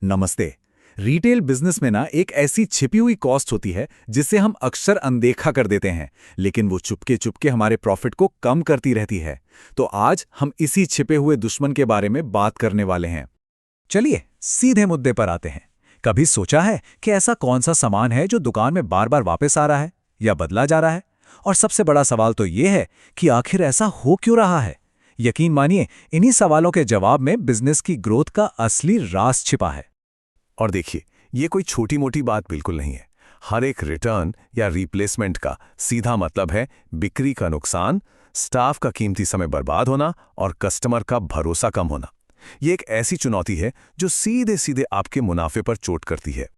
नमस्ते। Retail business में ना एक ऐसी छिपी हुई कॉस्ट होती है जिसे हम अक्सर अनदेखा कर देते हैं, लेकिन वो चुपके चुपके हमारे प्रॉफिट को कम करती रहती है। तो आज हम इसी छिपे हुए दुश्मन के बारे में बात करने वाले हैं। चलिए सीधे मुद्दे पर आते हैं। कभी सोचा है कि ऐसा कौन सा सामान है जो दुकान में बार बार वापस आ रहा है या बदला जा रहा है? और सबसे बड़ा सवाल तो ये है कि आखिर ऐसा हो क्यों रहा है? यकीन मानिए, इन्हीं सवालों के जवाब में बिजनेस की ग्रोथ का असली राज छिपा है। और देखिए, ये कोई छोटी मोटी बात बिल्कुल नहीं है। हर एक रिटर्न या रिप्लेसमेंट का सीधा मतलब है बिक्री का नुकसान, स्टाफ का कीमती समय बर्बाद होना और कस्टमर का भरोसा कम होना। ये एक ऐसी चुनौती है जो सीधे सीधे आपके मुनाफे पर चोट करती है।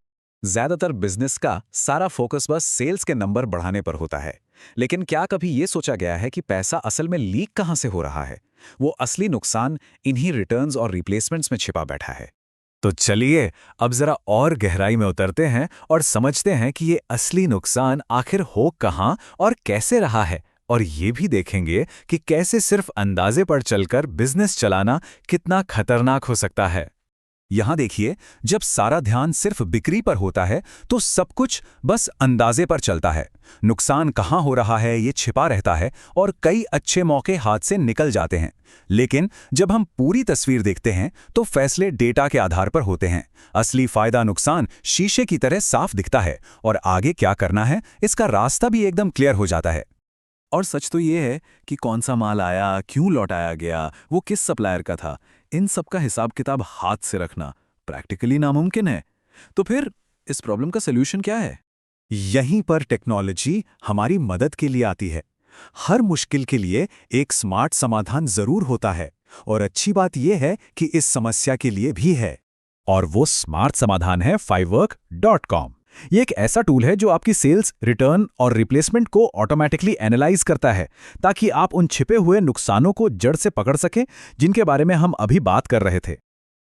ज्यादातर बिजनेस का सारा फोकस बस सेल्स के नंबर बढ़ाने पर होता है, लेकिन क्या कभी ये सोचा गया है कि पैसा असल में लीक कहां से हो रहा है? वो असली नुकसान इन्हीं रिटर्न्स और रिप्लेसमेंट्स में छिपा बैठा है। तो चलिए अब जरा और गहराई में उतरते हैं और समझते हैं कि ये असली नुकसान आखिर हो कहां और कैसे रहा है, और ये भी देखेंगे कि कैसे सिर्फ अंदाजे पर चलकर बिजनेस चलाना कितना खतरनाक हो सकता है। यहां देखिए, जब सारा ध्यान सिर्फ बिक्री पर होता है तो सब कुछ बस अंदाजे पर चलता है। नुकसान कहां हो रहा है ये छिपा रहता है और कई अच्छे मौके हाथ से निकल जाते हैं। लेकिन जब हम पूरी तस्वीर देखते हैं तो फैसले डेटा के आधार पर होते हैं। असली फायदा नुकसान शीशे की तरह साफ दिखता है और आगे क्या करना है इसका रास्ता भी एकदम क्लियर हो जाता है। और सच तो ये है कि कौन सा माल आया, क्यों लौटाया गया, वो किस सप्लायर का था, इन सब का हिसाब किताब हाथ से रखना प्रैक्टिकली नामुमकिन है। तो फिर इस प्रॉब्लम का सलूशन क्या है? यहीं पर टेक्नोलॉजी हमारी मदद के लिए आती है। हर मुश्किल के लिए एक स्मार्ट समाधान जरूर होता है, और अच्छी बात यह है कि इस समस्या के लिए भी है। और वो स्मार्ट समाधान है fivework.com। ये एक ऐसा टूल है जो आपकी सेल्स, रिटर्न और रिप्लेसमेंट को ऑटोमेटिकली एनालाइज करता है, ताकि आप उन छिपे हुए नुकसानों को जड़ से पकड़ सकें जिनके बारे में हम अभी बात कर रहे थे।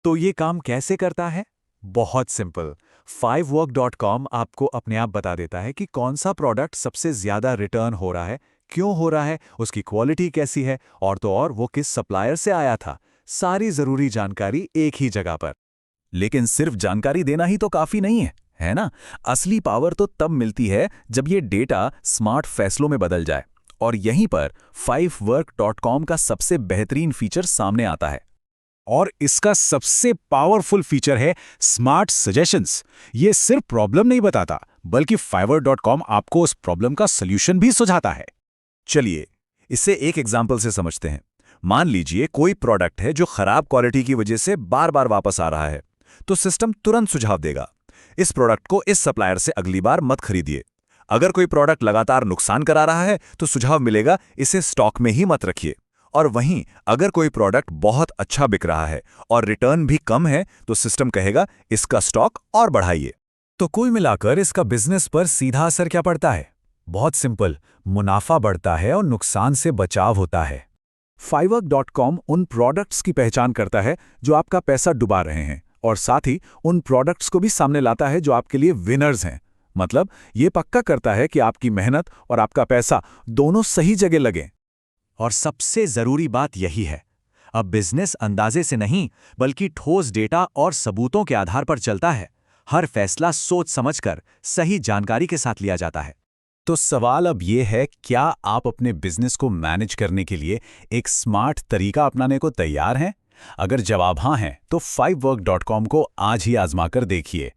तो ये काम कैसे करता है? बहुत सिंपल। fivework.com आपको अपने आप बता देता है कि कौन सा प्रोडक्ट सबसे ज्यादा रिटर्न हो रहा है, क्यों हो रहा है, उसकी क्वालिटी कैसी है, और तो और वो किस सप्लायर से आया था। सारी जरूरी जानकारी एक ही जगह पर। लेकिन सिर्फ जानकारी देना ही तो काफी नहीं है ना? असली पावर तो तब मिलती है जब ये डेटा स्मार्ट फैसलों में बदल जाए। और यहीं पर fivework.com का सबसे बेहतरीन फीचर सामने आता है। और इसका सबसे पावरफुल फीचर है स्मार्ट सजेशंस। ये सिर्फ प्रॉब्लम नहीं बताता, बल्कि fiverr.com आपको उस प्रॉब्लम का सॉल्यूशन भी सुझाता है। चलिए इसे एक एग्जांपल से समझते हैं। मान लीजिए कोई प्रोडक्ट है जो खराब क्वालिटी की वजह से बार बार वापस आ रहा है, तो सिस्टम तुरंत सुझाव देगा, इस प्रोडक्ट को इस सप्लायर से अगली बार मत खरीदिए। अगर कोई प्रोडक्ट लगातार नुकसान करा रहा है तो सुझाव मिलेगा, इसे स्टॉक में ही मत रखिए। और वहीं अगर कोई प्रोडक्ट बहुत अच्छा बिक रहा है और रिटर्न भी कम है तो सिस्टम कहेगा, इसका स्टॉक और बढ़ाइए। तो कुल मिलाकर इसका बिजनेस पर सीधा असर क्या पड़ता है? बहुत सिंपल, मुनाफा बढ़ता है और नुकसान से बचाव होता है। fivework.com उन प्रोडक्ट्स की पहचान करता है जो आपका पैसा डुबा रहे हैं, और साथ ही उन प्रोडक्ट्स को भी सामने लाता है जो आपके लिए विनर्स हैं। मतलब ये पक्का करता है कि आपकी मेहनत और आपका पैसा दोनों सही जगह लगें। और सबसे जरूरी बात यही है, अब बिजनेस अंदाजे से नहीं बल्कि ठोस डेटा और सबूतों के आधार पर चलता है। हर फैसला सोच समझकर सही जानकारी के साथ लिया जाता है। तो सवाल अब ये है, क्या आप अपने बिजनेस को मैनेज करने के लिए एक स्मार्ट तरीका अपनाने को तैयार हैं? अगर जवाब हाँ है तो fivework.com को आज ही आजमाकर देखिए।